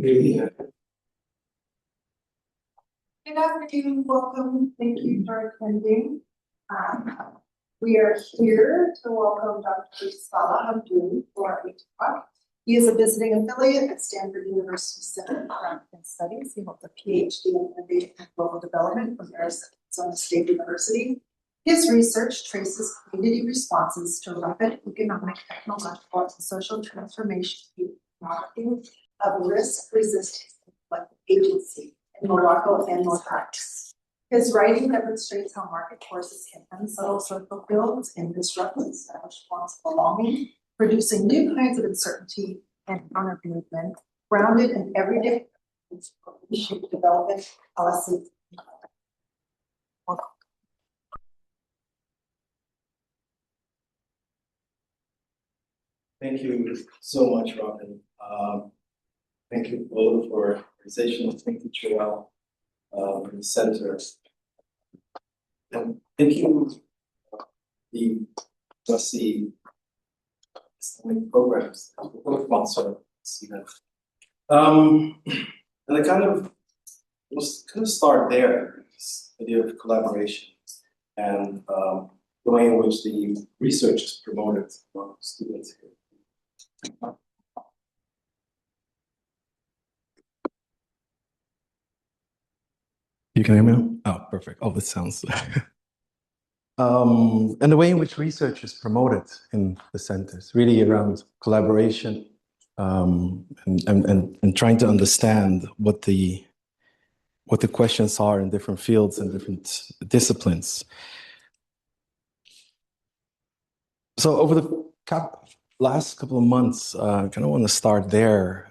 Good afternoon, welcome. Thank you for attending. We are here to welcome Dr. Salah Hamdoun for our talk. He is a visiting affiliate at Stanford University Center for African Studies. He holds a PhD in Innovation and Global Development from Arizona State University. His research traces community responses to rapid economic, technological, and social transformation of risk, resistance, and collective agency in Morocco and North Africa. His writing demonstrates how market forces can unsettle social fields and disrupt the established forms of belonging, producing new kinds of uncertainty and counter-movement, grounded in everyday development policy. Thank you so much, Robin. Thank you both for the organization. Thank you, Joelle, for the center. And thank you, the trustee programs, sponsor. And I kind of start there, this idea of collaboration and the way in which the research is promoted among students here. You can hear me now? Oh, perfect. Oh, this sounds. And the way in which research is promoted in the centers, really around collaboration and trying to understand what the questions are in different fields and different disciplines. So over the last couple of months, I kind of want to start there.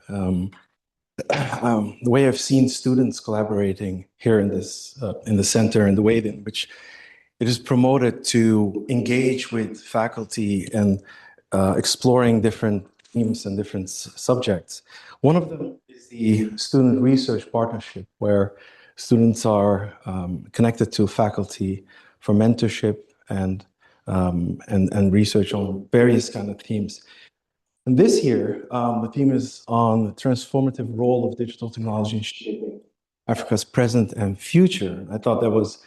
The way I've seen students collaborating here in this in the center, and the way in which it is promoted to engage with faculty and exploring different themes and different subjects. One of them is the student research partnership, where students are connected to faculty for mentorship and research on various kind of themes. And this year, the theme is on the transformative role of digital technology in shaping Africa's present and future. I thought that was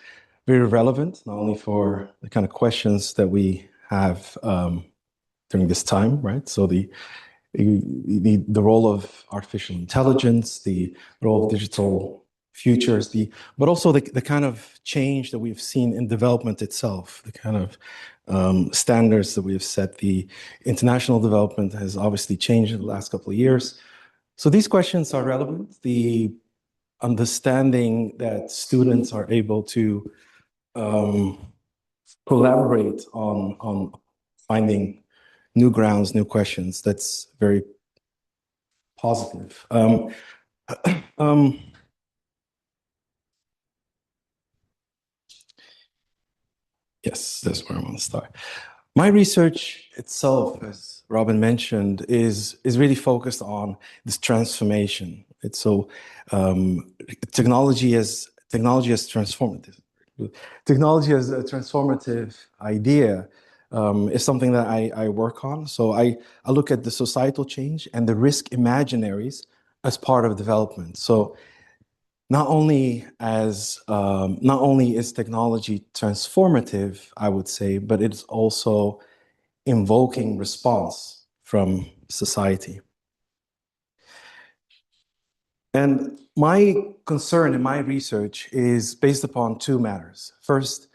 very relevant, not only for the kind of questions that we have during this time, right? So the role of artificial intelligence, the role of digital futures, but also the kind of change that we've seen in development itself, the kind of standards that we have set. The international development has obviously changed in the last couple of years. So these questions are relevant. The understanding that students are able to collaborate on finding new grounds, new questions, that's very positive. Yes, that's where I want to start. My research itself, as Robin mentioned, is really focused on this transformation. It's so technology as transformative. Technology as a transformative idea is something that I work on. So I look at the societal change and the risk imaginaries as part of development. So not only is technology transformative, I would say, but it's also invoking response from society. And my concern in my research is based upon two matters. First,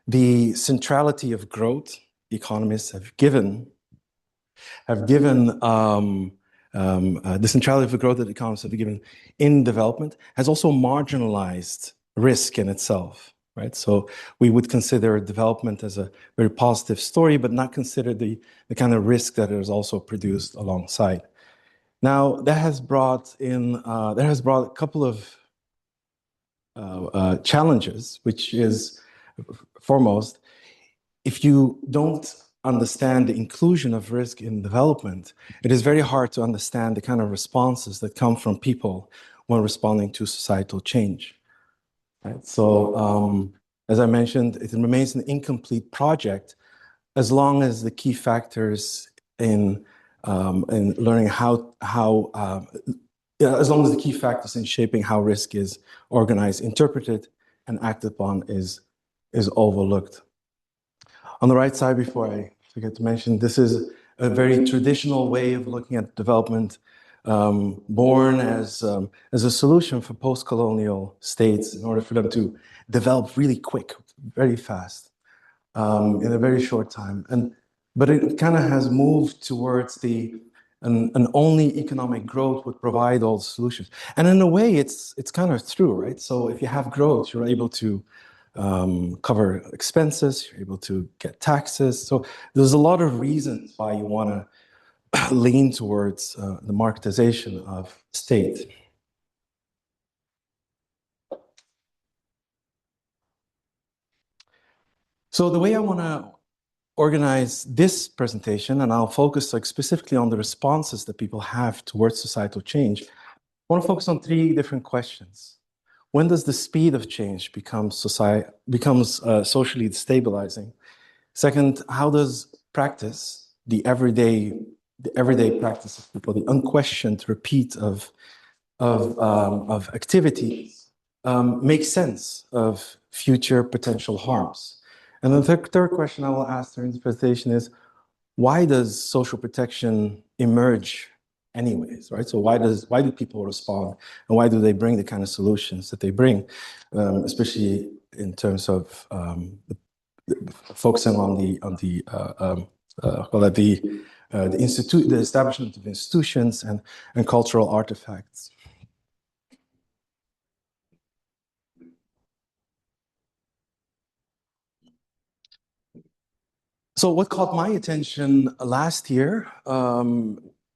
the centrality of growth. Economists have given the centrality of the growth that economists have given in development has also marginalized risk in itself, right? So we would consider development as a very positive story, but not consider the kind of risk that is also produced alongside. Now, that has brought a couple of challenges, which is foremost, if you don't understand the inclusion of risk in development, it is very hard to understand the kind of responses that come from people when responding to societal change. Right? So, as I mentioned, it remains an incomplete project as long as the key factors in learning how yeah, as long as the key factors in shaping how risk is organized, interpreted, and acted upon is overlooked. On the right side, before I forget to mention, this is a very traditional way of looking at development, born as a solution for post-colonial states in order for them to develop really quick, very fast, in a very short time. But it kind of has moved towards an only economic growth would provide all the solutions. And in a way, it's kind of true, right? So if you have growth, you're able to cover expenses, you're able to get taxes. So there's a lot of reasons why you want to lean towards the marketization of state. So the way I want to organize this presentation, and I'll focus like specifically on the responses that people have towards societal change, I want to focus on three different questions. When does the speed of change becomes socially destabilizing? Second, how does practice, the everyday practice of people, the unquestioned repeat of activities, make sense of future potential harms? And the third question I will ask during this presentation is, why does social protection emerge anyways, right? So why do people respond, and why do they bring the kind of solutions that they bring, especially in terms of focusing on the establishment of institutions and cultural artifacts. So what caught my attention last year,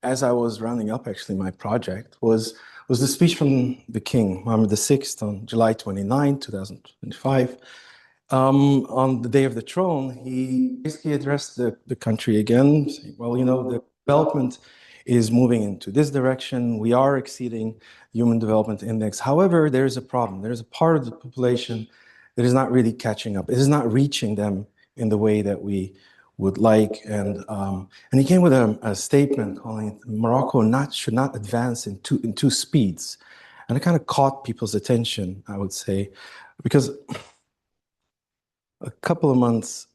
as I was rounding up actually my project, was the speech from the King, Mohammed VI, on July 29, 2025. On the Day of the Throne, he basically addressed the country again, saying, well, you know, the development is moving into this direction. We are exceeding the Human Development Index. However, there is a problem. There is a part of the population that is not really catching up. It is not reaching them in the way that we would like. And he came with a statement calling Morocco should not advance in two speeds. And it kind of caught people's attention, I would say, because a couple of months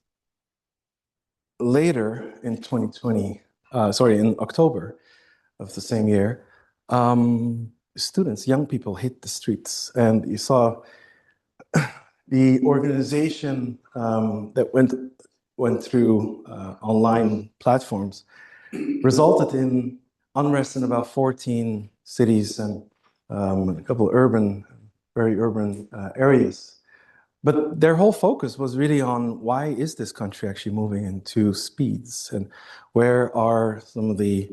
later in in October of the same year, students, young people hit the streets, and you saw the organization that went through online platforms resulted in unrest in about 14 cities and a couple of very urban areas. But their whole focus was really on, why is this country actually moving in two speeds? And where are some of the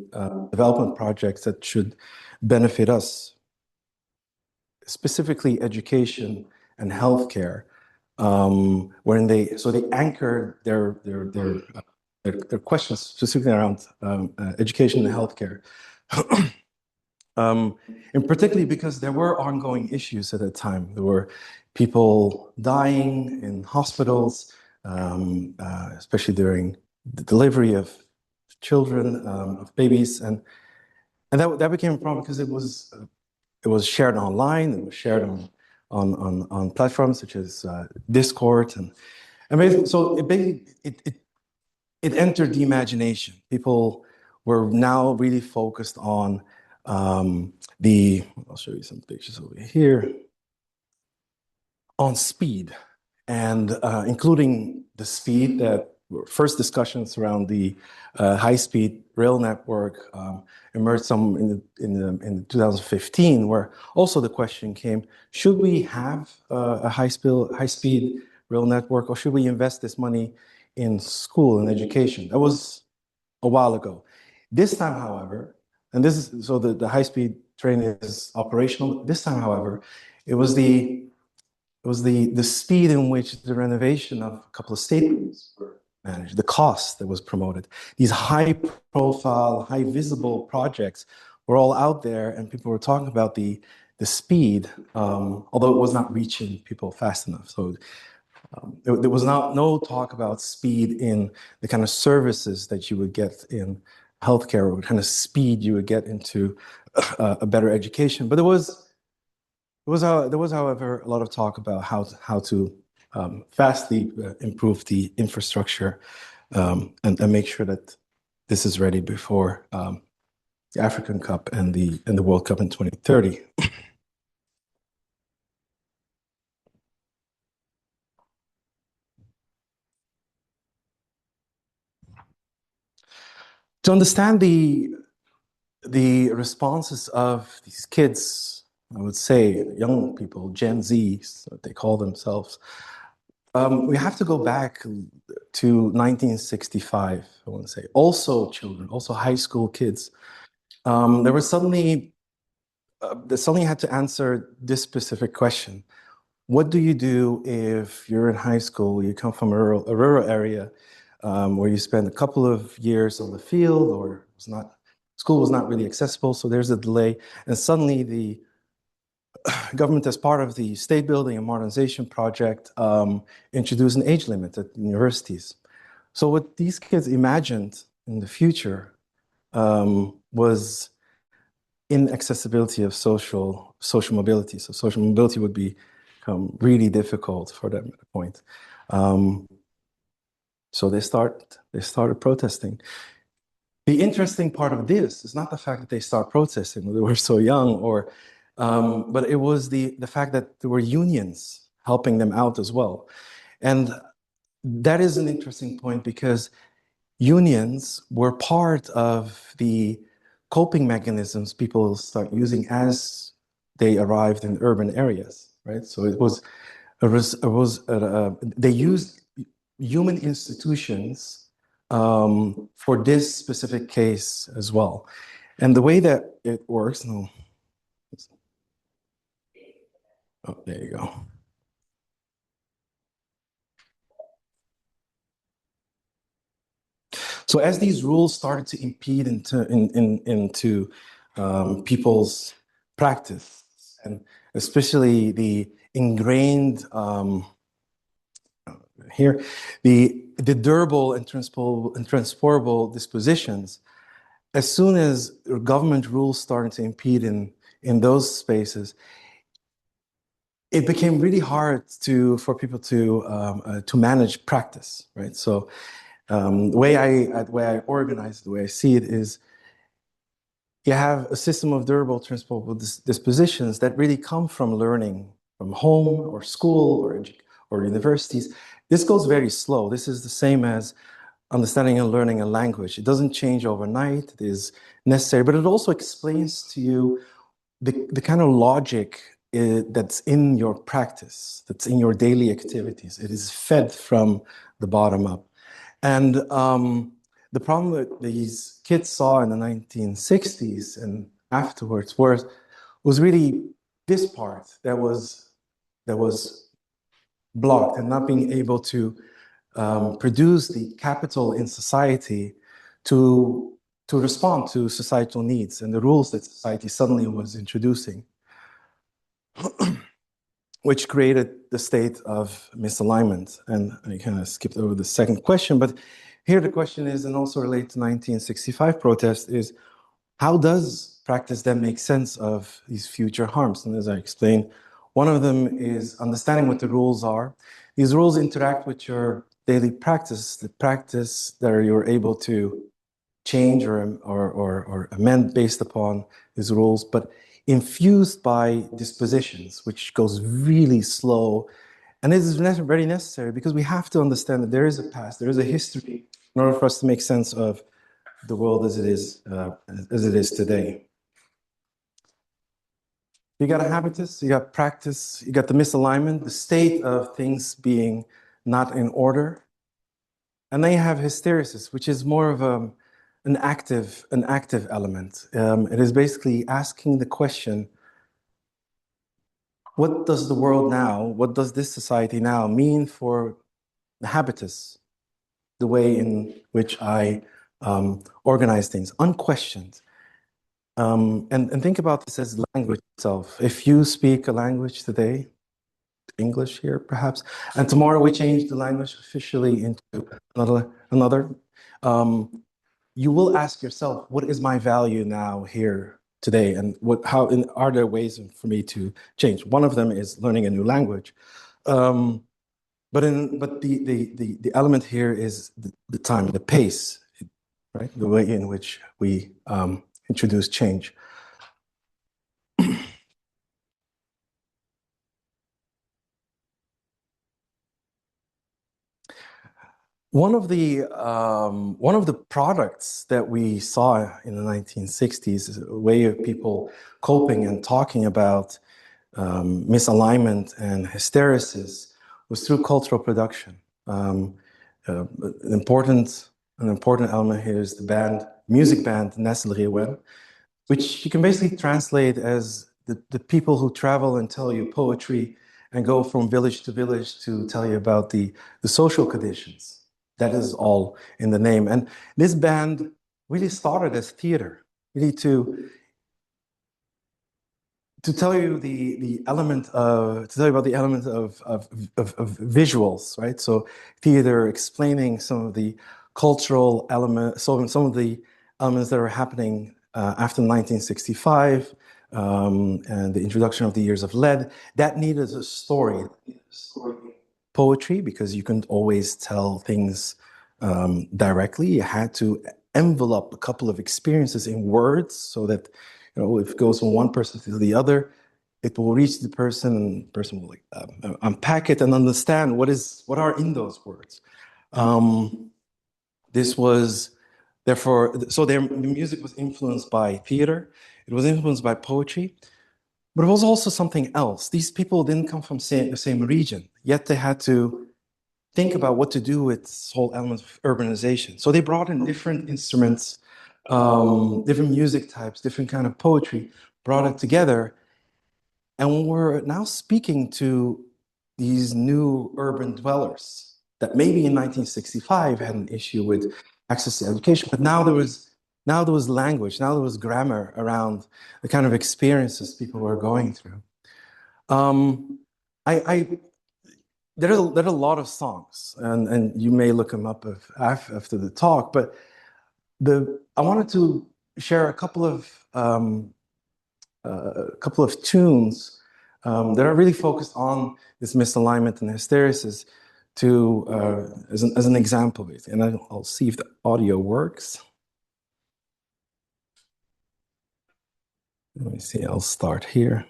development projects that should benefit us? Specifically education and healthcare, wherein they anchored their questions specifically around education and healthcare. And particularly because there were ongoing issues at that time. There were people dying in hospitals, especially during the delivery of children, of babies, and that became a problem because it was shared online, it was shared on platforms such as Discord, and basically, so it entered the imagination. People were now really focused on I'll show you some pictures over here, on speed, and including the speed that first discussions around the high-speed rail network emerged some in 2015, where also the question came: should we have a high-speed rail network, or should we invest this money in school and education? That was a while ago. This time, however, and this is so the high-speed train is operational. This time, however, it was the speed in which the renovation of a couple of stadiums were managed, the cost that was promoted. These high-profile, high-visible projects were all out there, and people were talking about the speed, although it was not reaching people fast enough. So there was no talk about speed in the kind of services that you would get in healthcare, or what kind of speed you would get into a better education. But there was, however, a lot of talk about how to vastly improve the infrastructure and make sure that this is ready before the African Cup and the World Cup in 2030. To understand the responses of these kids, I would say young people, Gen Zs, what they call themselves, we have to go back to 1965, I want to say. Also children, also high school kids. There was suddenly, they suddenly had to answer this specific question. What do you do if you're in high school, you come from a rural area where you spend a couple of years on the field, or school was not really accessible, so there's a delay, and suddenly the government, as part of the state building and modernization project, introduced an age limit at universities. So what these kids imagined in the future was inaccessibility of social mobility. So social mobility would become really difficult for them at a point. So they started protesting. The interesting part of this is not the fact that they start protesting, they were so young, but it was the fact that there were unions helping them out as well. And that is an interesting point because unions were part of the coping mechanisms people start using as they arrived in urban areas, right? So they used human institutions for this specific case as well. And the way that it works, no, oh, there you go. So as these rules started to impede into people's practice, and especially the ingrained here, the durable and transportable dispositions, as soon as government rules started to impede in those spaces, it became really hard for people to manage practice, right? So the way I organize it, the way I see it is, you have a system of durable, transportable dispositions that really come from learning from home or school or universities. This goes very slow. This is the same as understanding and learning a language. It doesn't change overnight. It is necessary, but it also explains to you the kind of logic that's in your practice, that's in your daily activities. It is fed from the bottom up. And the problem that these kids saw in the 1960s and afterwards was really this part that was blocked, and not being able to produce the capital in society to respond to societal needs and the rules that society suddenly was introducing, which created the state of misalignment. And I kind of skipped over the second question, but here the question is, and also related to 1965 protest, is how does practice then make sense of these future harms? And as I explained, one of them is understanding what the rules are. These rules interact with your daily practice, the practice that you're able to change or amend based upon these rules, but infused by dispositions, which goes really slow. And it is very necessary because we have to understand that there is a past, there is a history in order for us to make sense of the world as it is today. You got a habitus, you got practice, you got the misalignment, the state of things being not in order. And then you have hysteresis, which is more of an active element. It is basically asking the question, what does the world now, what does this society now mean for the habitus, the way in which I organize things, unquestioned. And think about this as language itself. If you speak a language today, English here perhaps, and tomorrow we change the language officially into another, you will ask yourself, what is my value now here today? And are there ways for me to change? One of them is learning a new language. But the element here is the time, the pace, right? The way in which we introduce change. One of the products that we saw in the 1960s is a way of people coping and talking about misalignment and hysteresis was through cultural production. An important element here is the music band Nass, which you can basically translate as the people who travel and tell you poetry and go from village to village to tell you about the social conditions. That is all in the name. And this band really started as theater, really to tell you about the element of visuals, right? So theater explaining some of the cultural elements, some of the elements that are happening after 1965 and the introduction of the years of lead. That needed a story. Poetry, because you couldn't always tell things directly. You had to envelope a couple of experiences in words so that if it goes from one person to the other, it will reach the person, and the person will unpack it and understand what are in those words. This was therefore the music was influenced by theater. It was influenced by poetry, but it was also something else. These people didn't come from the same region, yet they had to think about what to do with this whole element of urbanization. So they brought in different instruments, different music types, different kind of poetry, brought it together. And we're now speaking to these new urban dwellers that maybe in 1965 had an issue with access to education, but now there was language, now there was grammar around the kind of experiences people were going through. There are a lot of songs, and you may look them up after the talk, but I wanted to share a couple of tunes that are really focused on this misalignment and hysteresis as an example of it. And I'll see if the audio works. Let me see, I'll start here.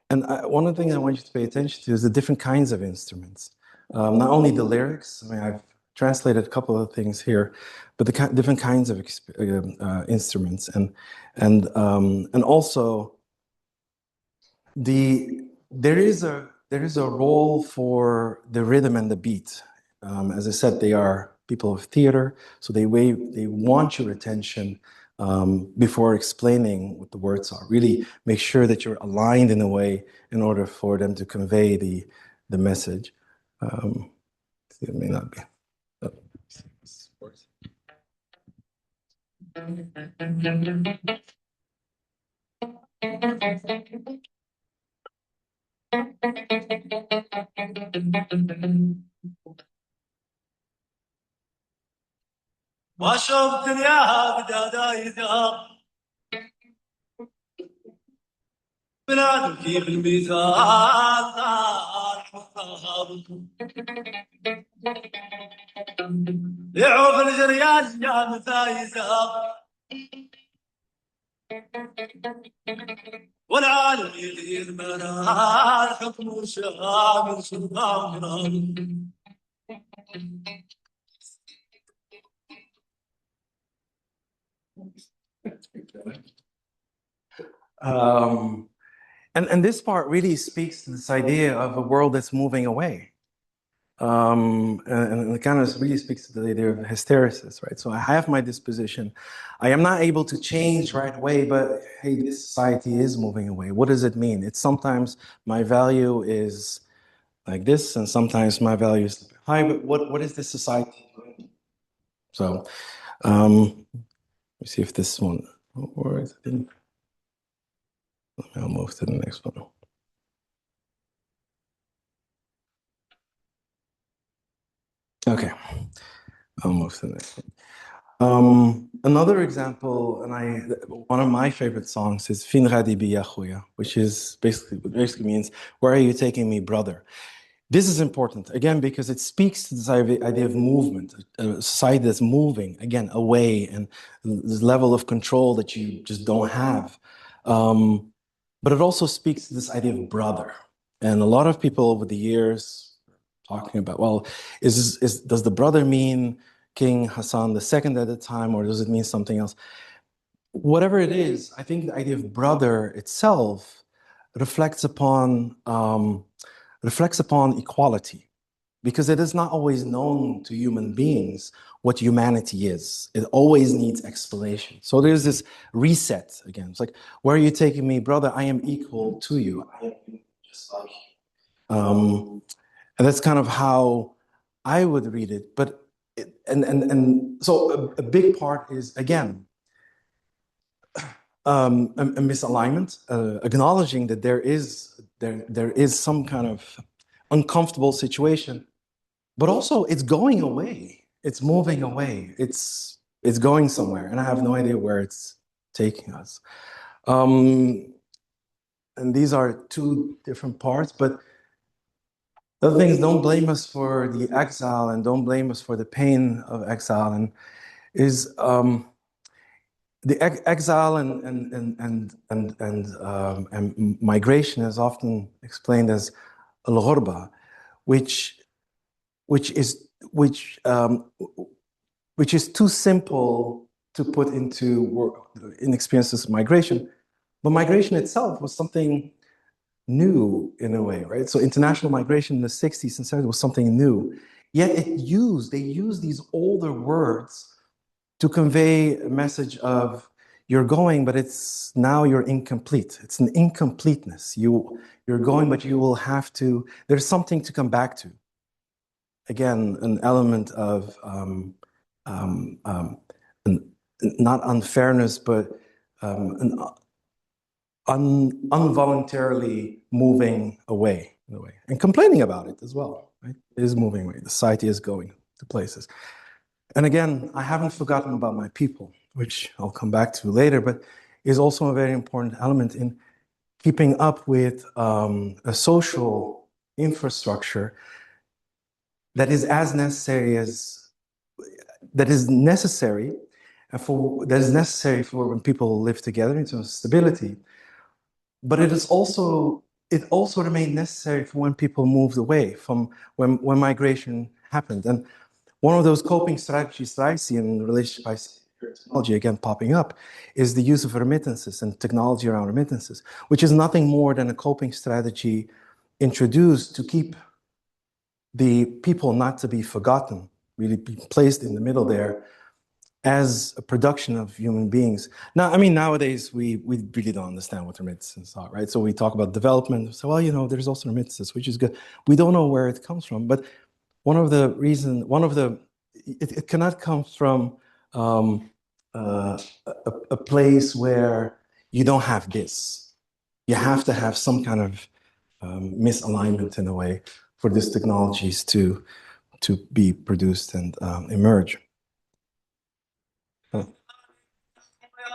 And one of the things I want you to pay attention to is the different kinds of instruments. Not only the lyrics, I mean, I've translated a couple of things here, but the different kinds of instruments, and also there is a role for the rhythm and the beat. As I said, they are people of theater, so they want your attention before explaining what the words are. Really make sure that you're aligned in a way in order for them to convey the message. It may not be. واشوف دنياها بدايدها بلاد كيف المثال يعوف الجريان يا مثايزها والعالم يدير منها الحكم شامل سلطان. And this part really speaks to this idea of a world that's moving away. And it kind of really speaks to the idea of hysteresis, right? So I have my disposition. I am not able to change right away, but hey, this society is moving away. What does it mean? It's sometimes my value is like this, and sometimes my value is high, but what is this society doing? So let me see if this one works. I'll move to the next one. Okay, I'll move to the next one. Another example, one of my favorite songs is Fin Radi Bi Ya Khouya, which basically means, "Where are you taking me, brother?" This is important, again, because it speaks to this idea of movement, a society that's moving, again, away, and this level of control that you just don't have. But it also speaks to this idea of brother. And a lot of people over the years talking about, well, does the brother mean King Hassan II at the time, or does it mean something else? Whatever it is, I think the idea of brother itself reflects upon equality, because it is not always known to human beings what humanity is. It always needs explanation. So there's this reset again. It's like, where are you taking me, brother? I am equal to you. I am just like you. And that's kind of how I would read it. But so a big part is, again, a misalignment, acknowledging that there is some kind of uncomfortable situation, but also it's going away. It's moving away. It's going somewhere, and I have no idea where it's taking us. And these are two different parts, but the other thing is, don't blame us for the exile, and don't blame us for the pain of exile. And is the exile and migration is often explained as al-ghurba, which which is too simple to put into in experiences of migration. But migration itself was something new in a way, right? So international migration in the 60s and 70s was something new. Yet they used these older words to convey a message of, you're going, but it's now you're incomplete. It's an incompleteness. You're going, but you will have to, there's something to come back to. Again, an element of not unfairness, but involuntarily moving away in a way, and complaining about it as well. Right? It is moving away. The society is going to places. And again, I haven't forgotten about my people, which I'll come back to later, but is also a very important element in keeping up with a social infrastructure that is as necessary as that is necessary for when people live together in terms of stability. But it also remained necessary for when people moved away, from when migration happened. And one of those coping strategies that I see in relation to technology, again popping up, is the use of remittances and technology around remittances, which is nothing more than a coping strategy introduced to keep the people not to be forgotten, really be placed in the middle there as a production of human beings. Now, I mean, nowadays we really don't understand what remittances are, right? So we talk about development. So, well, there's also remittances, which is good. We don't know where it comes from, but it cannot come from a place where you don't have this. You have to have some kind of misalignment in a way for these technologies to be produced and emerge. Oh.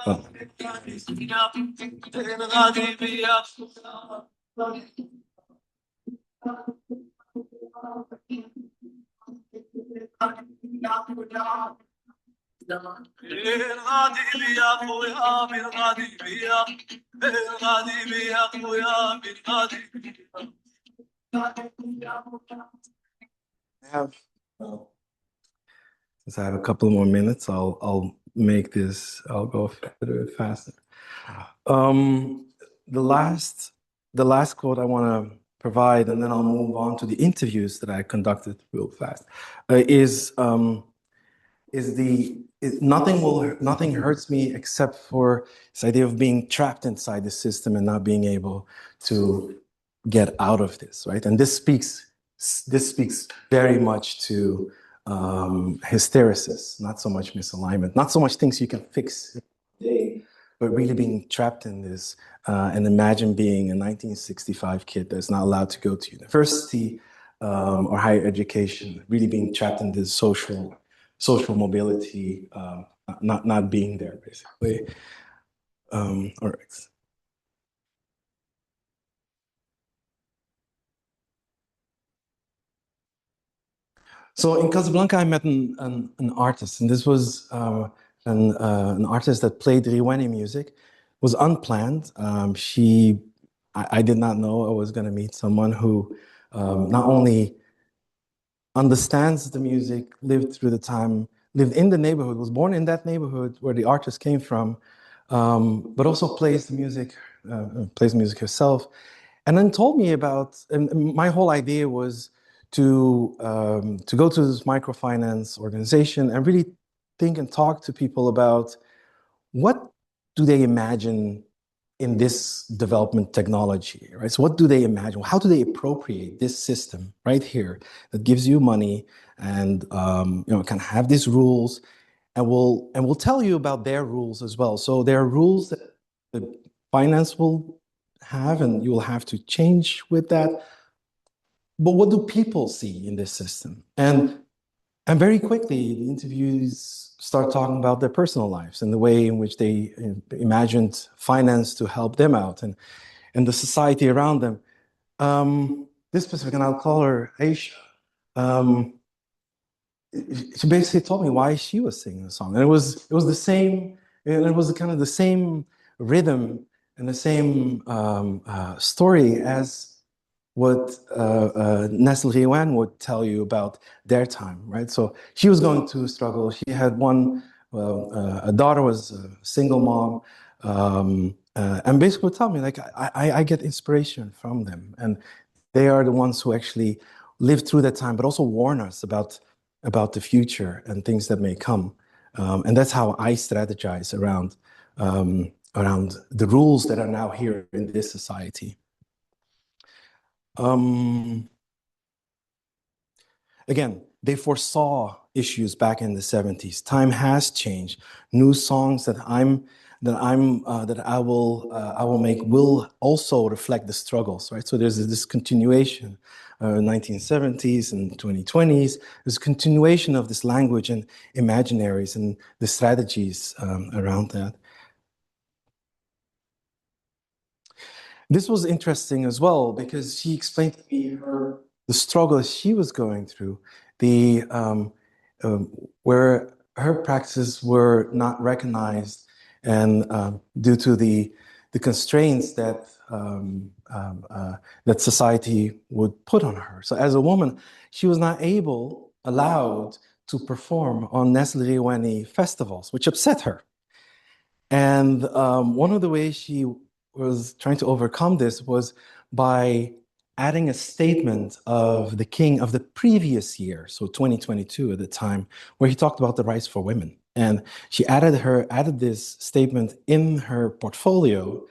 Oh. Since I have a couple more minutes, I'll make this. I'll go a bit faster. The last quote I want to provide, and then I'll move on to the interviews that I conducted real fast, nothing hurts me except for this idea of being trapped inside the system and not being able to get out of this, right? And this speaks very much to hysteresis, not so much misalignment, not so much things you can fix today, but really being trapped in this. And imagine being a 1965 kid that's not allowed to go to university, or higher education, really being trapped in this social mobility, not being there basically. All right. So in Casablanca, I met an artist, and this was an artist that played Ghiwane music. It was unplanned. I did not know I was going to meet someone who not only understands the music, lived through the time, lived in the neighborhood, was born in that neighborhood where the artist came from, but also plays music herself, and then told me about. And my whole idea was to go to this microfinance organization and really think and talk to people about what do they imagine in this development technology, right? So what do they imagine? How do they appropriate this system right here that gives you money and can have these rules and will tell you about their rules as well. So there are rules that the finance will have and you will have to change with that. But what do people see in this system? And very quickly, the interviews start talking about their personal lives and the way in which they imagined finance to help them out and the society around them. This specific, and I'll call her Aisha, um, she basically told me why she was singing the song. And it was the same, and it was kind of the same rhythm and the same story as what Nass would tell you about their time, right? So she was going through a struggle. She had a daughter was a single mom, and basically would tell me like I get inspiration from them, and they are the ones who actually lived through that time, but also warn us about the future and things that may come. And that's how I strategize around the rules that are now here in this society. Um, Again, they foresaw issues back in the 70s. Time has changed. New songs that I will make will also reflect the struggles, right? So there's this continuation, 1970s and 2020s. There's a continuation of this language and imaginaries and the strategies around that. This was interesting as well because she explained to me the struggle she was going through, the um, where her practices were not recognized, and due to the constraints that society would put on her. So as a woman, she was not allowed to perform on Nestle Ghiwane festivals, which upset her. And one of the ways she was trying to overcome this was by adding a statement of the king of the previous year, so 2022 at the time, where he talked about the rights for women. And she added this statement in her portfolio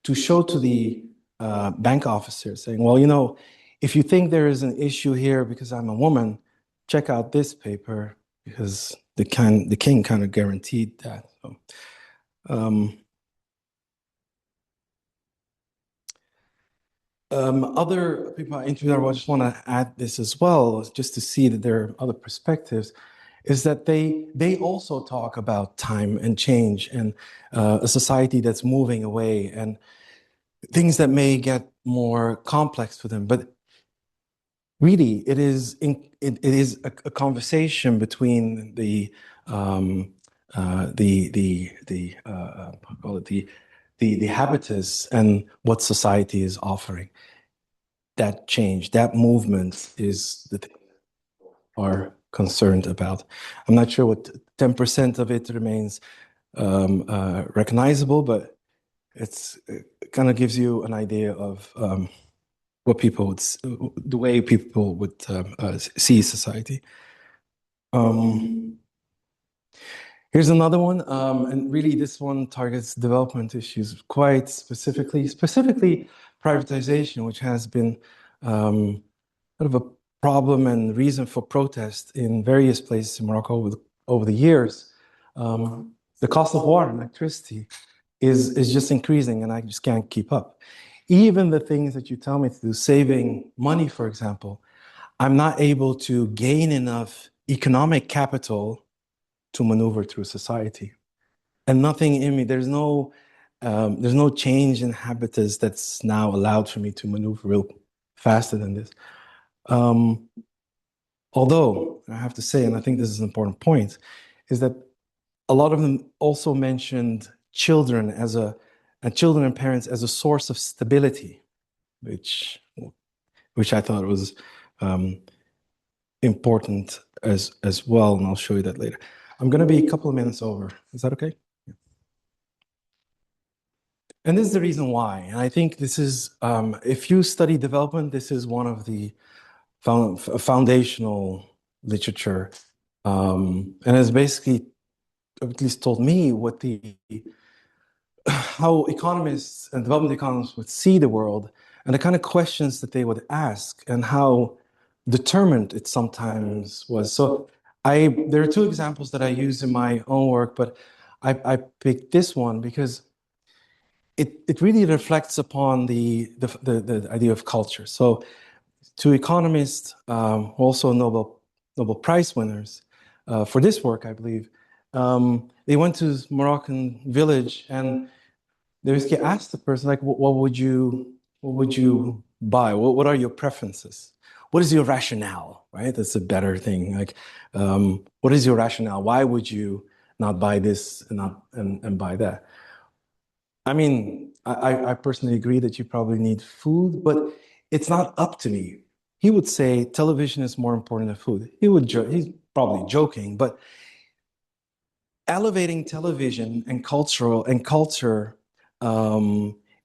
to show to the bank officers, saying, well, if you think there is an issue here because I'm a woman, check out this paper because the king kind of guaranteed that. So, um, other people I interviewed, I just want to add this as well, just to see that there are other perspectives, is that they also talk about time and change and a society that's moving away and things that may get more complex for them. But really, it is a conversation between how call it the habitus and what society is offering. That change, that movement is the thing are concerned about. I'm not sure what 10% of it remains recognizable, but it kind of gives you an idea of the way people would see society. Um, Here's another one, and really this one targets development issues quite specifically privatization, which has been sort of a problem and reason for protest in various places in Morocco over the years. The cost of water and electricity is just increasing, and I just can't keep up. Even the things that you tell me to do, saving money, for example, I'm not able to gain enough economic capital to maneuver through society. And nothing in me, there's no change in habitus that's now allowed for me to maneuver real faster than this. Um, Although I have to say, and I think this is an important point, is that a lot of them also mentioned children and children and parents as a source of stability, which I thought was um, important as well, and I'll show you that later. I'm going to be a couple of minutes over. Is that okay? And this is the reason why. And I think this is, if you study development, this is one of the foundational literature, and it's basically, at least told me, what how economists and development economists would see the world, and the kind of questions that they would ask, and how determined it sometimes was. So there are two examples that I use in my own work, but I picked this one because it really reflects upon the idea of culture. So two economists, also Nobel Prize winners for this work, I believe, they went to this Moroccan village and they basically asked the person, like, what would you buy? What are your preferences? What is your rationale, right? That's a better thing. Like, what is your rationale? Why would you not buy this and buy that? I mean, I personally agree that you probably need food, but it's not up to me. He would say television is more important than food. He's probably joking, but elevating television and culture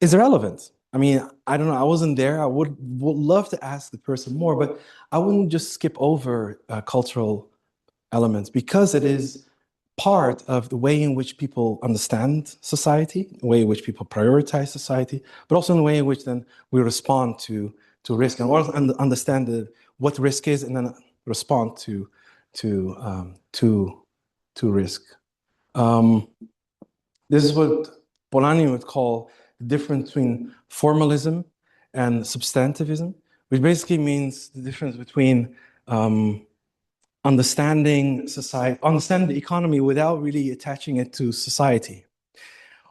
is irrelevant. I mean, I don't know. I wasn't there. I would love to ask the person more, but I wouldn't just skip over cultural elements because it is part of the way in which people understand society, the way in which people prioritize society, but also in the way in which then we respond to risk and also understand what risk is and then respond to risk. Um, this is what Polanyi would call the difference between formalism and substantivism, which basically means the difference between understanding the economy without really attaching it to society,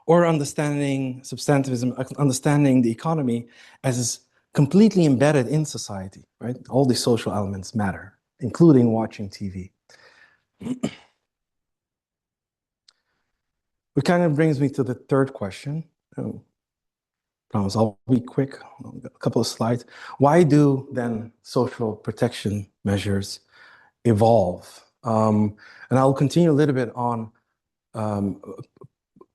or understanding substantivism, understanding the economy as completely embedded in society, right? All the social elements matter, including watching TV. Which kind of brings me to the third question. Promise I'll be quick, a couple of slides. Why do then social protection measures evolve? And I'll continue a little bit on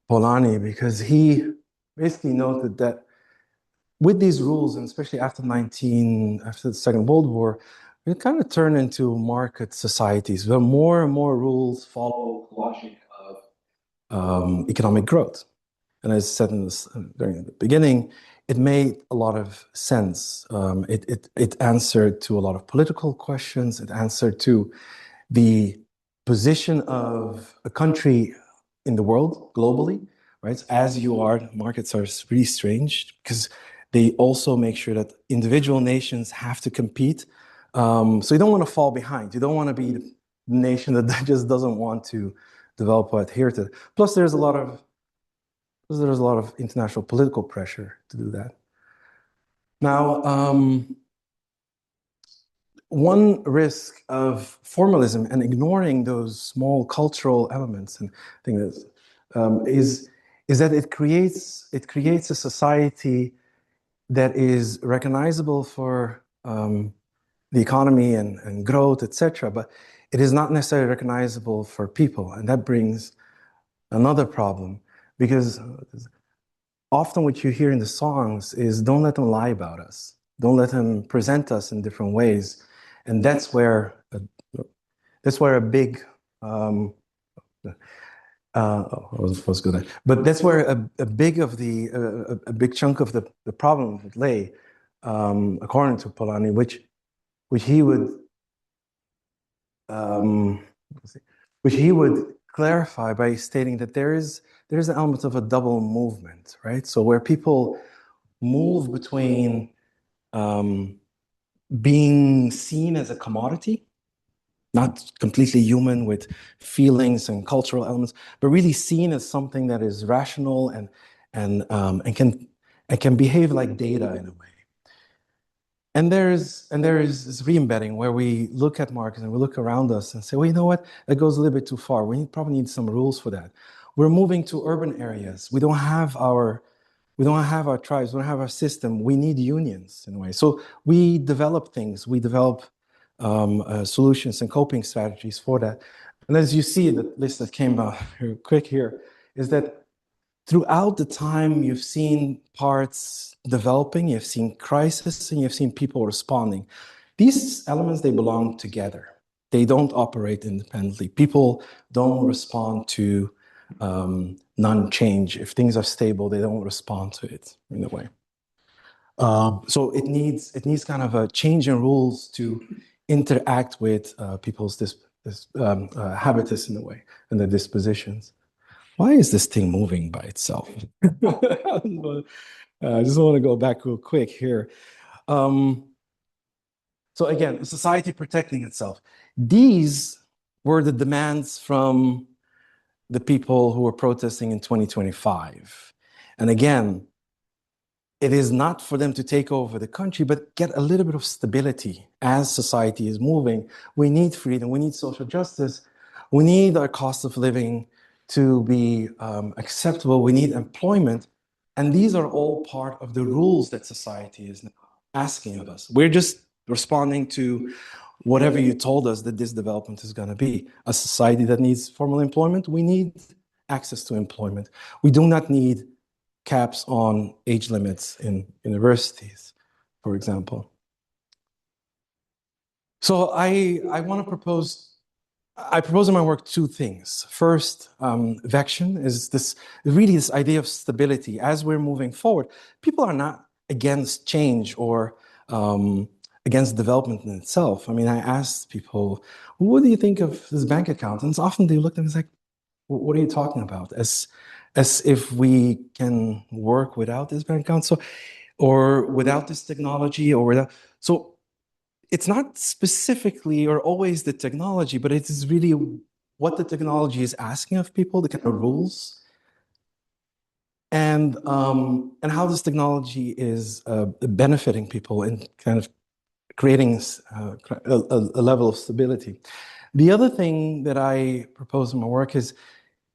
Polanyi because he basically noted that with these rules, and especially after the Second World War, it kind of turned into market societies where more and more rules follow the logic of economic growth. And as I said during the beginning, it made a lot of sense. It answered to a lot of political questions. It answered to the position of a country in the world globally, right? As you are, markets are really strange because they also make sure that individual nations have to compete. So you don't want to fall behind. You don't want to be the nation that just doesn't want to develop or adhere to. Plus, there's a lot of international political pressure to do that. Now, one risk of formalism and ignoring those small cultural elements and things is that it creates a society that is recognizable for the economy and growth, etc., but it is not necessarily recognizable for people, and that brings another problem because often what you hear in the songs is don't let them lie about us. Don't let them present us in different ways. And that's where a big was good. But that's where a big chunk of the problem would lay, according to Polanyi, which he would um, which he would clarify by stating that there's an element of a double movement, right? So where people move between being seen as a commodity, not completely human with feelings and cultural elements, but really seen as something that is rational and can behave like data in a way. And there is this re-embedding where we look at markets and we look around us and say, well, you know what? That goes a little bit too far. Probably need some rules for that. We're moving to urban areas. We don't have our tribes. We don't have our system. We need unions in a way. So we develop things. We develop solutions and coping strategies for that. And as you see, the list that came quick here is that throughout the time you've seen parts developing, you've seen crisis, and you've seen people responding. These elements, they belong together. They don't operate independently. People don't respond to non-change. If things are stable, they don't respond to it in a way. So it needs kind of a change in rules to interact with people's habitus in a way and their dispositions. Why is this thing moving by itself? I just want to go back real quick here. So again, society protecting itself. These were the demands from the people who were protesting in 2025. And again, it is not for them to take over the country, but get a little bit of stability as society is moving. We need freedom, we need social justice, we need our cost of living to be acceptable, we need employment. And these are all part of the rules that society is now asking of us. We're just responding to whatever you told us that this development is going to be. A society that needs formal employment, we need access to employment. We do not need caps on age limits in universities, for example. So I propose in my work two things. First, vection is really this idea of stability. As we're moving forward, people are not against change or against development in itself. I mean, I asked people, what do you think of this bank account? And often they look at me and like, what are you talking about? As if we can work without this bank account, or without this technology, or without. So it's not specifically or always the technology, but it is really what the technology is asking of people, the kind of rules, and how this technology is benefiting people and kind of creating a level of stability. The other thing that I propose in my work is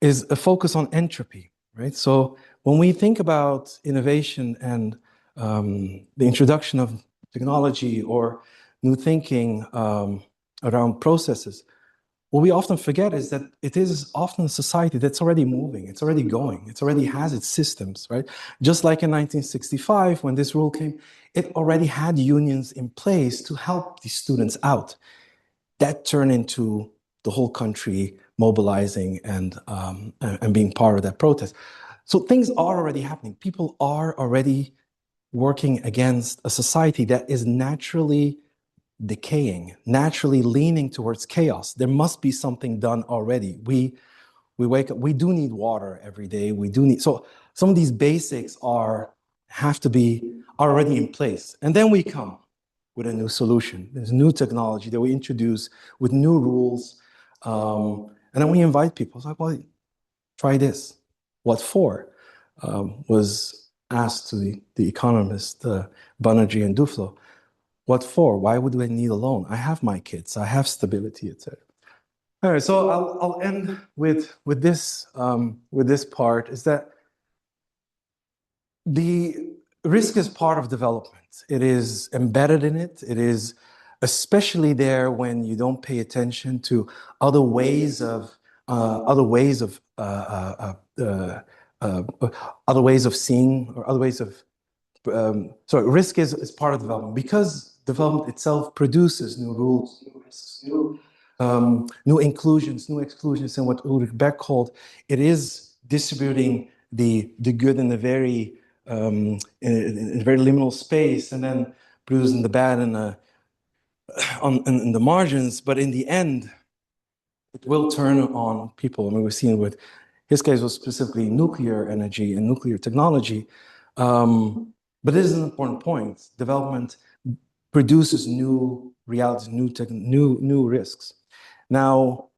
a focus on entropy, right? So when we think about innovation and the introduction of technology or new thinking around processes, what we often forget is that it is often a society that's already moving, it's already going, it already has its systems, right? Just like in 1965, when this rule came, it already had unions in place to help these students out. That turned into the whole country mobilizing and being part of that protest. So things are already happening. People are already working against a society that is naturally decaying, naturally leaning towards chaos. There must be something done already. We wake up, we do need water every day. We do need, so some of these basics have to be already in place. And then we come with a new solution. There's new technology that we introduce with new rules. And then we invite people. It's like, well, try this. What for? Was asked to the economist, Banerjee and Duflo. What for? Why would I need a loan? I have my kids. I have stability, etc. All right, so I'll end with this part is that the risk is part of development. It is embedded in it. It is especially there when you don't pay attention to other ways of other ways of seeing or other ways of risk is part of development because development itself produces new rules, new risks, new inclusions, new exclusions, and what Ulrich Beck called it is distributing the good in a very in a very liminal space, and then producing the bad in the margins. But in the end, it will turn on people. I mean, we've seen with his case was specifically nuclear energy and nuclear technology. But this is an important point. Development produces new realities, new risks. Now,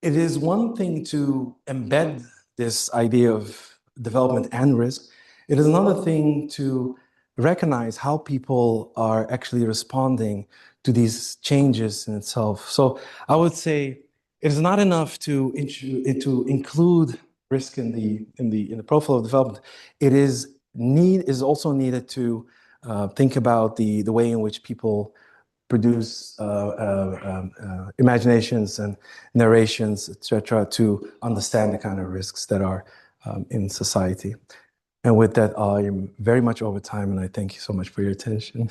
it is one thing to embed this idea of development and risk. It is another thing to recognize how people are actually responding to these changes in itself. So I would say it is not enough to include risk in the profile of development. It is also needed to think about the way in which people produce imaginations and narrations, etc., to understand the kind of risks that are in society. And with that, I am very much over time, and I thank you so much for your attention.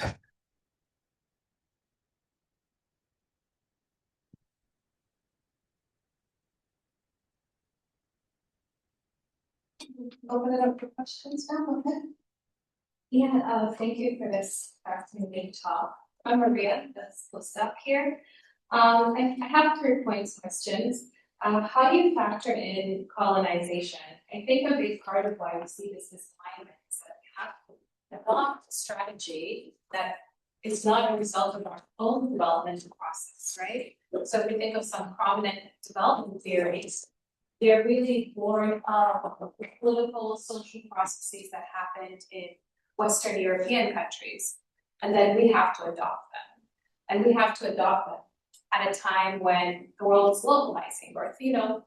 Open it up for questions now, okay? Yeah, thank you for this fascinating talk. I'm Maria, that's what's up here. I have 3 points questions. How do you factor in colonization? I think a big part of why we see this misalignment is that we have to develop a strategy that is not a result of our own developmental process, right? So if we think of some prominent development theories, they're really born of the political, social processes that happened in Western European countries, and then we have to adopt them. And we have to adopt them at a time when the world is globalizing, or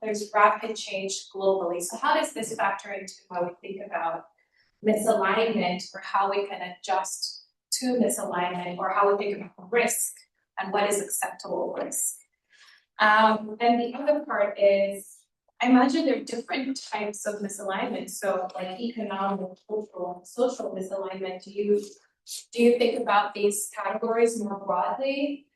there's rapid change globally. So how does this factor into how we think about misalignment, or how we can adjust to misalignment, or how we think about risk and what is acceptable risk? And the other part is, I imagine there are different types of misalignment. So like economic, cultural, and social misalignment, do you think about these categories more broadly?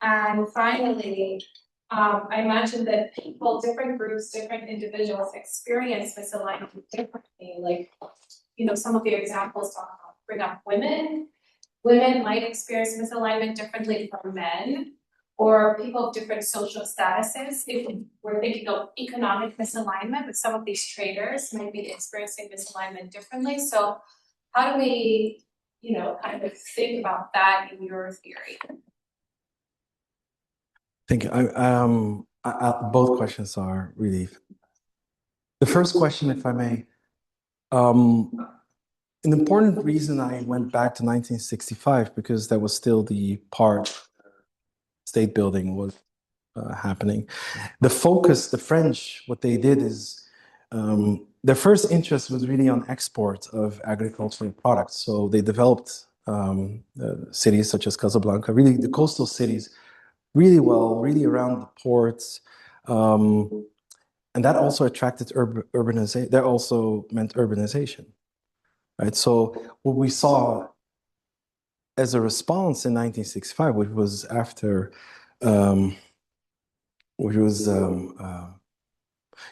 And finally, I imagine that people, different groups, different individuals experience misalignment differently. Like, some of your examples bring up women. Women might experience misalignment differently from men, or people of different social statuses. If we're thinking of economic misalignment, but some of these traders might be experiencing misalignment differently. So how do we, kind of think about that in your theory? Thank you. Both questions are really. The first question, if I may, an important reason I went back to 1965, because that was still the part state building was happening. The French, what they did is their first interest was really on export of agricultural products. So they developed cities such as Casablanca, really the coastal cities, really well, really around the ports. And that also attracted urbanization. That also meant urbanization, right? So what we saw as a response in 1965, which was after, so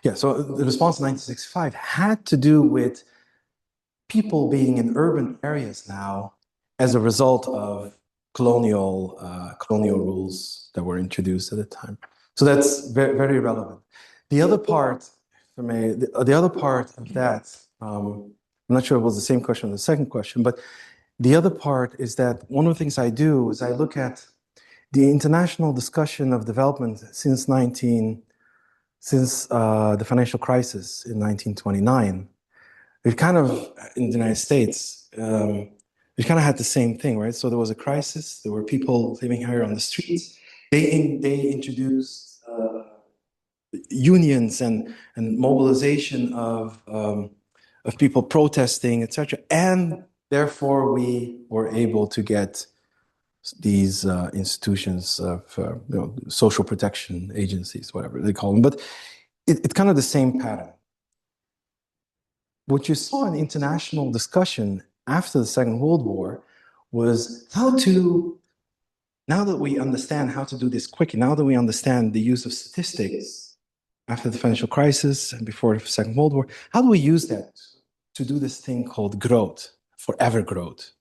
the response in 1965 had to do with people being in urban areas now as a result of colonial rules that were introduced at the time. So that's very, very relevant. The other part, for me, the other part of that, I'm not sure if it was the same question or the second question, but the other part is that one of the things I do is I look at the international discussion of development since the financial crisis in 1929. It kind of, in the United States, we kind of had the same thing, right? So there was a crisis. There were people living here on the streets. They introduced unions and mobilization of people protesting, etc. And therefore, we were able to get these institutions of social protection agencies, whatever they call them. But it's kind of the same pattern. What you saw in international discussion after the Second World War was now that we understand how to do this quickly, now that we understand the use of statistics after the financial crisis and before the Second World War, how do we use that to do this thing called growth, forever growth,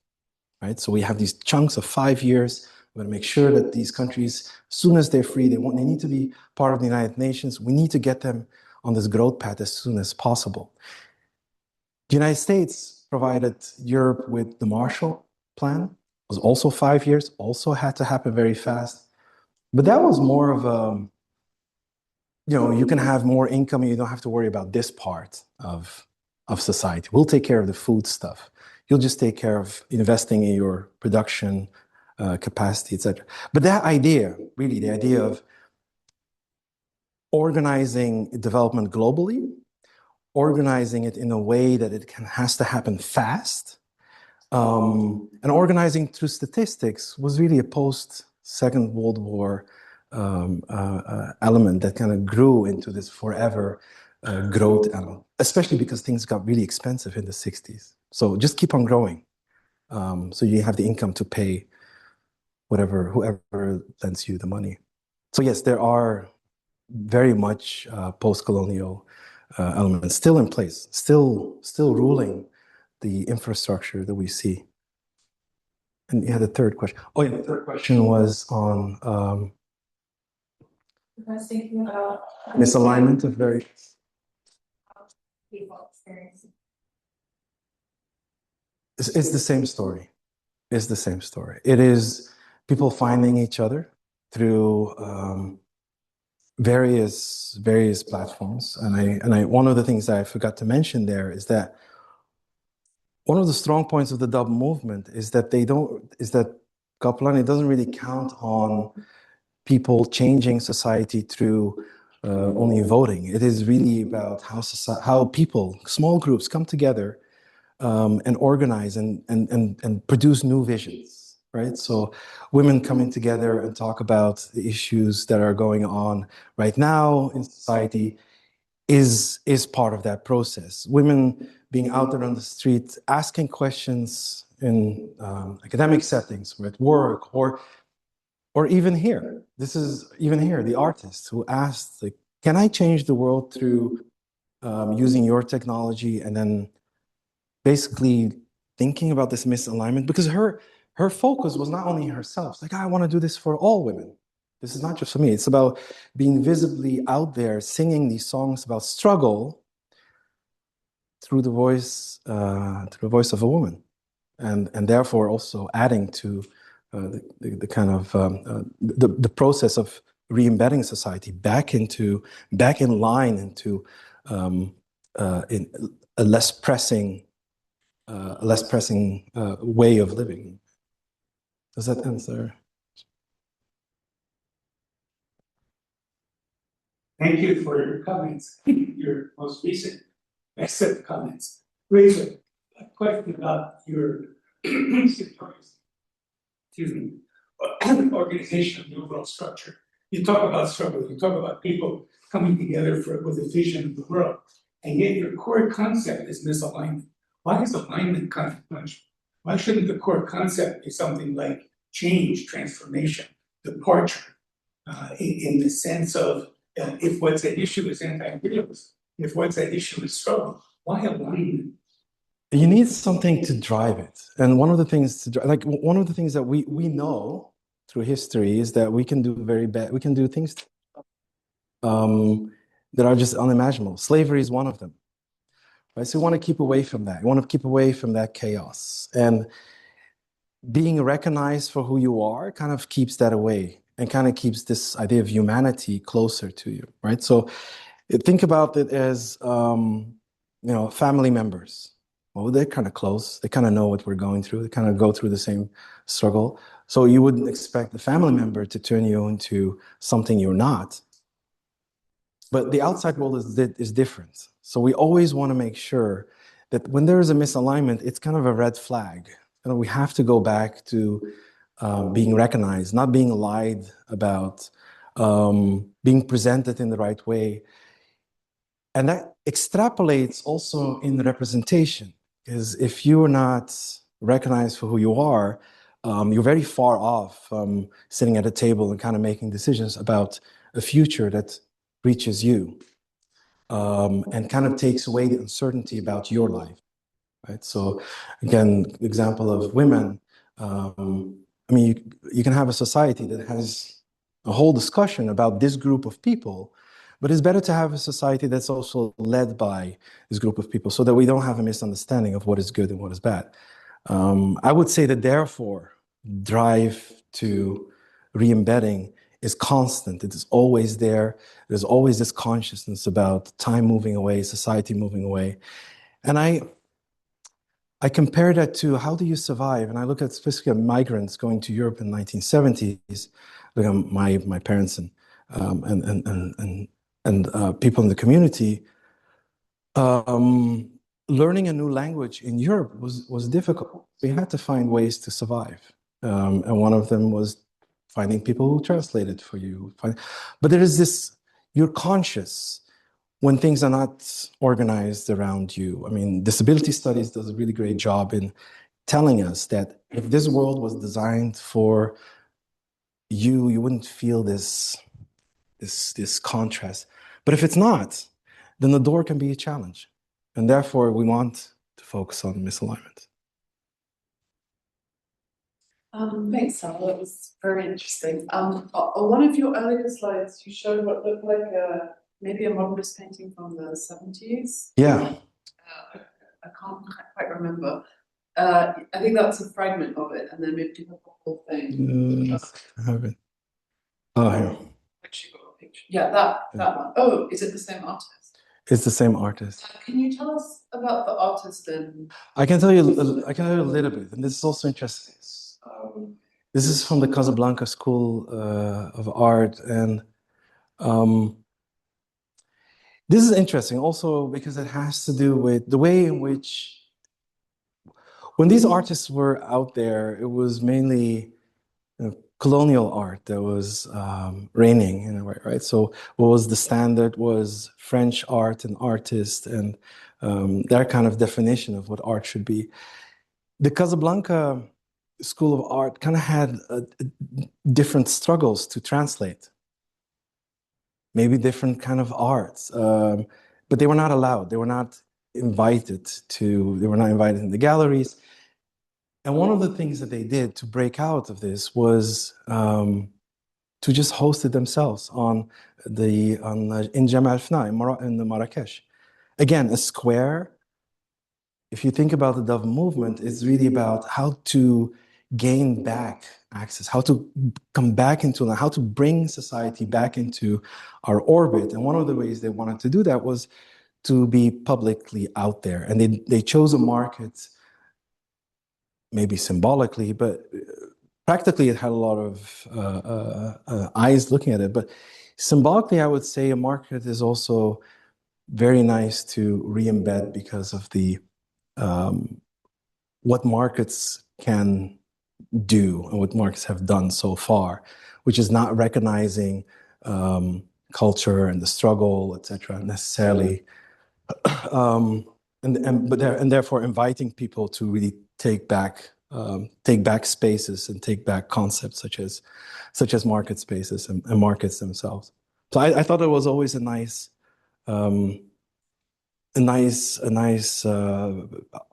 right? So we have these chunks of 5 years. We're going to make sure that these countries, as soon as they're free, they need to be part of the United Nations. We need to get them on this growth path as soon as possible. The United States provided Europe with the Marshall plan was also 5 years, also had to happen very fast. But that was more of a, you can have more income and you don't have to worry about this part of society. We'll take care of the food stuff. You'll just take care of investing in your production capacity, etc. But that idea, really, the idea of organizing development globally, organizing it in a way that has to happen fast, and organizing through statistics was really a post-Second World War element that kind of grew into this forever growth element, especially because things got really expensive in the 60s. So just keep on growing. So you have the income to pay whoever lends you the money. So yes, there are very much post-colonial elements still in place, still ruling the infrastructure that we see. And you had a third question. Oh, yeah, the third question was on I was thinking about misalignment of various. people experiencing. It's the same story. It's the same story. It is people finding each other through various platforms. And I one of the things that I forgot to mention there is that one of the strong points of the Dub movement is that Kaplani doesn't really count on people changing society through only voting. It is really about how people, small groups, come together and organize and produce new visions, right? So women coming together and talk about the issues that are going on right now in society is part of that process. Women being out there on the street, asking questions in academic settings, or at work, or even here. This is even here, the artist who asked, like, can I change the world through using your technology? And then basically thinking about this misalignment, because her focus was not only herself. It's like, I want to do this for all women. This is not just for me. It's about being visibly out there, singing these songs about struggle through the voice of a woman, and therefore also adding to the kind of the process of re-embedding society back in line into in a less pressing way of living. Does that answer? Thank you for your comments, your most recent set of comments. Raise a question about your organization of the overall structure. You talk about struggle, you talk about people coming together with a vision of the world, and yet your core concept is misalignment. Why is alignment consequential? Why shouldn't the core concept be something like change, transformation, departure, in the sense of if what's at issue is anti-imperialism, if what's at issue is struggle, why alignment? You need something to drive it. And one of the things that we know through history is that we can do things that are just unimaginable. Slavery is one of them. Right? So you want to keep away from that. You want to keep away from that chaos. And being recognized for who you are kind of keeps that away and kind of keeps this idea of humanity closer to you, right? So think about it as, family members. Well, they're kind of close. They kind of know what we're going through. They kind of go through the same struggle. So you wouldn't expect the family member to turn you into something you're not. But the outside world is different. So we always want to make sure that when there is a misalignment, it's kind of a red flag. We have to go back to being recognized, not being lied about, being presented in the right way. And that extrapolates also in the representation, because if you're not recognized for who you are, you're very far off from sitting at a table and kind of making decisions about a future that reaches you, and kind of takes away the uncertainty about your life, right? So again, example of women, you can have a society that has a whole discussion about this group of people, but it's better to have a society that's also led by this group of people so that we don't have a misunderstanding of what is good and what is bad. I would say that therefore, drive to re-embedding is constant. It is always there. There's always this consciousness about time moving away, society moving away. And I compare that to how do you survive? And I look at specifically at migrants going to Europe in the 1970s. Look at my parents and people in the community. Learning a new language in Europe was difficult. We had to find ways to survive, and one of them was finding people who translate it for you. But there is this: you're conscious when things are not organized around you. I mean, disability studies does a really great job in telling us that if this world was designed for you, you wouldn't feel this contrast. But if it's not, then the door can be a challenge. And therefore, we want to focus on misalignment. Thanks, Salah. That was very interesting. On one of your earlier slides, you showed what looked like maybe a modernist painting from the 70s. Yeah. I can't quite remember. I think that's a fragment of it, and then maybe you have the whole thing. I have it. Oh, here. Actually got a picture. Yeah, that one. Oh, is it the same artist? It's the same artist. Can you tell us about the artist and? I can tell you a little bit, and this is also interesting. This is from the Casablanca School of Art, and this is interesting also because it has to do with the way in which, when these artists were out there, it was mainly colonial art that was reigning in a way, right? So what was the standard was French art and artist and their kind of definition of what art should be. The Casablanca School of Art kind of had different struggles to translate, maybe different kind of arts, but they were not allowed. They were not invited in the galleries. And one of the things that they did to break out of this was to just host it themselves in Jama al-Fna in Marrakesh. Again, a square. If you think about the Dove movement, it's really about how to gain back access, how to come back into, how to bring society back into our orbit. And one of the ways they wanted to do that was to be publicly out there. And they chose a market, maybe symbolically, but practically it had a lot of eyes looking at it. But symbolically, I would say a market is also very nice to re-embed because of the what markets can do and what markets have done so far, which is not recognizing culture and the struggle, etc., necessarily, and therefore inviting people to really take back spaces and take back concepts such as market spaces and markets themselves. So I thought it was always a nice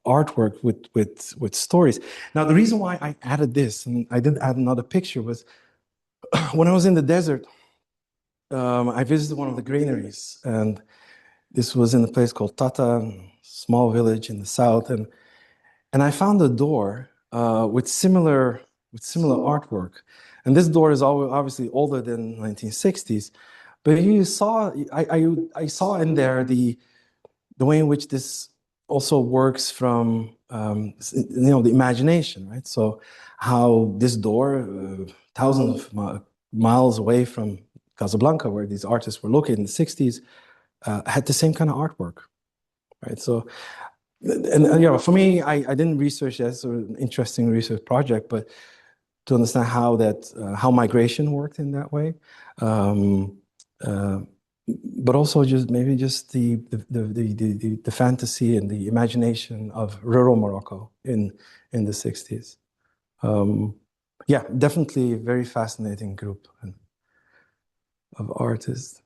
artwork with stories. Now, the reason why I added this, and I didn't add another picture, was when I was in the desert, I visited one of the granaries, and this was in a place called Tata, small village in the south, and I found a door with similar artwork. And this door is obviously older than 1960s, but I saw in there the way in which this also works from the imagination, right? So how this door, thousands of miles away from Casablanca, where these artists were located in the 60s, had the same kind of artwork, right? So, and for me, I didn't research that, so an interesting research project, but to understand how migration worked in that way. But also maybe just the fantasy and the imagination of rural Morocco in the 60s. Yeah, definitely a very fascinating group of artists.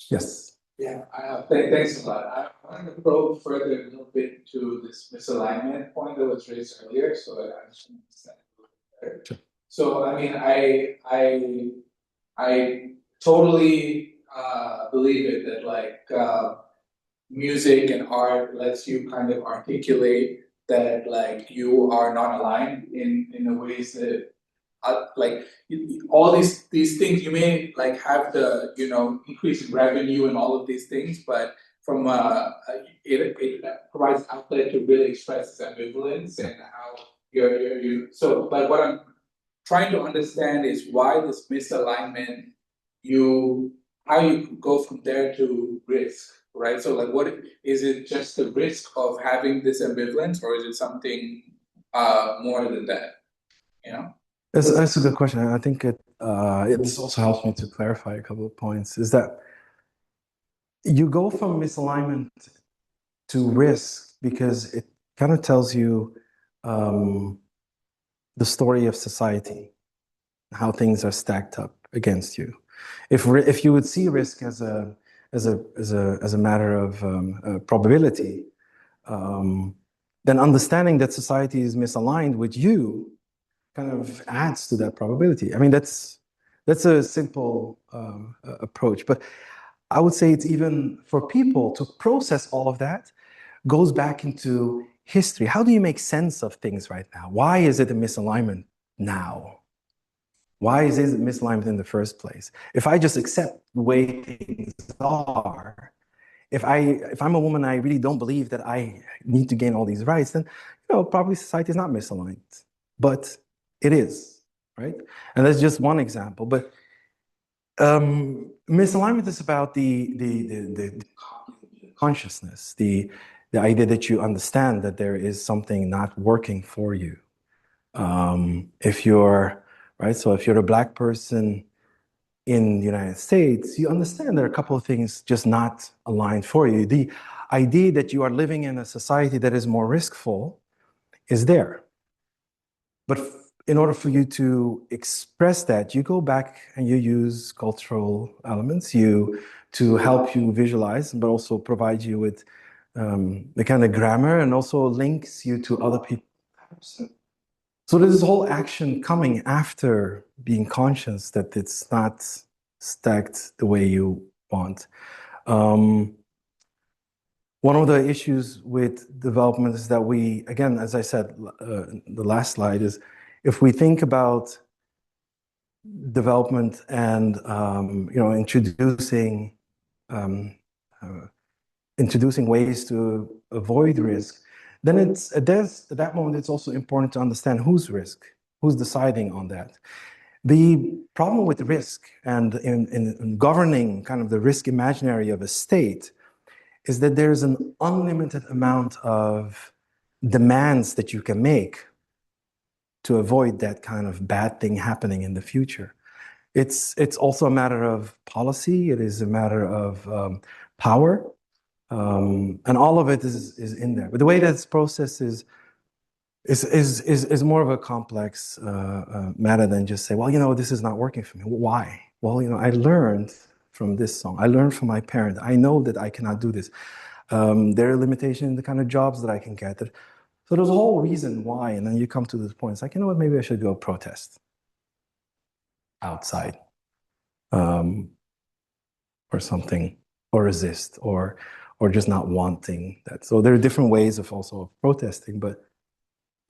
Yes. Yeah, thanks a lot. I want to probe further a little bit to this misalignment point that was raised earlier, so that I understand a little bit better. Sure. So, I mean, I totally believe it that like music and art lets you kind of articulate that like you are not aligned in the ways that like all these things you may like have the increase in revenue and all of these things, but from it provides outlet to really express this ambivalence and how you're so like what I'm trying to understand is why this misalignment how you go from there to risk, right? So like what is it, just the risk of having this ambivalence, or is it something more than that? That's a good question. I think this also helps me to clarify a couple of points. Is that you go from misalignment to risk because it kind of tells you the story of society, how things are stacked up against you. If you would see risk as a matter of probability, then understanding that society is misaligned with you kind of adds to that probability. I mean, that's a simple approach, but I would say it's even for people to process all of that goes back into history. How do you make sense of things right now? Why is it a misalignment now? Why is it misalignment in the first place? If I just accept the way things are, if I'm a woman, I really don't believe that I need to gain all these rights, then probably society is not misaligned, but it is, right? And that's just one example. But misalignment is about the consciousness, the idea that you understand that there is something not working for you. If you're right, so if you're a Black person in the United States, you understand there are a couple of things just not aligned for you. The idea that you are living in a society that is more riskful is there. But in order for you to express that, you go back and you use cultural elements to help you visualize, but also provide you with the kind of grammar and also links you to other people. So there's this whole action coming after being conscious that it's not stacked the way you want. One of the issues with development is that we, again, as I said, the last slide is, if we think about development and introducing ways to avoid risk, then at that moment it's also important to understand who's deciding on that. The problem with risk and in governing kind of the risk imaginary of a state is that there's an unlimited amount of demands that you can make to avoid that kind of bad thing happening in the future. It's also a matter of policy. It is a matter of power, and all of it is in there. But the way that's processed is more of a complex matter than just say, well, this is not working for me. Why? Well, I learned from this song. I learned from my parent. I know that I cannot do this. There are limitations in the kind of jobs that I can get. So there's a whole reason why, and then you come to this point. It's like, you know what, maybe I should go protest outside or something, or resist, or just not wanting that. So there are different ways of also protesting, but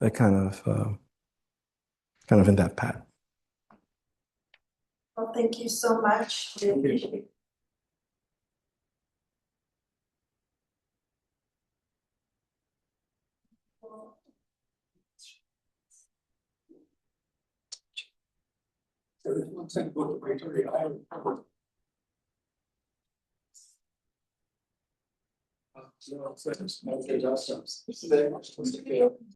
that kind of in that path. Well, thank you so much. Thank you.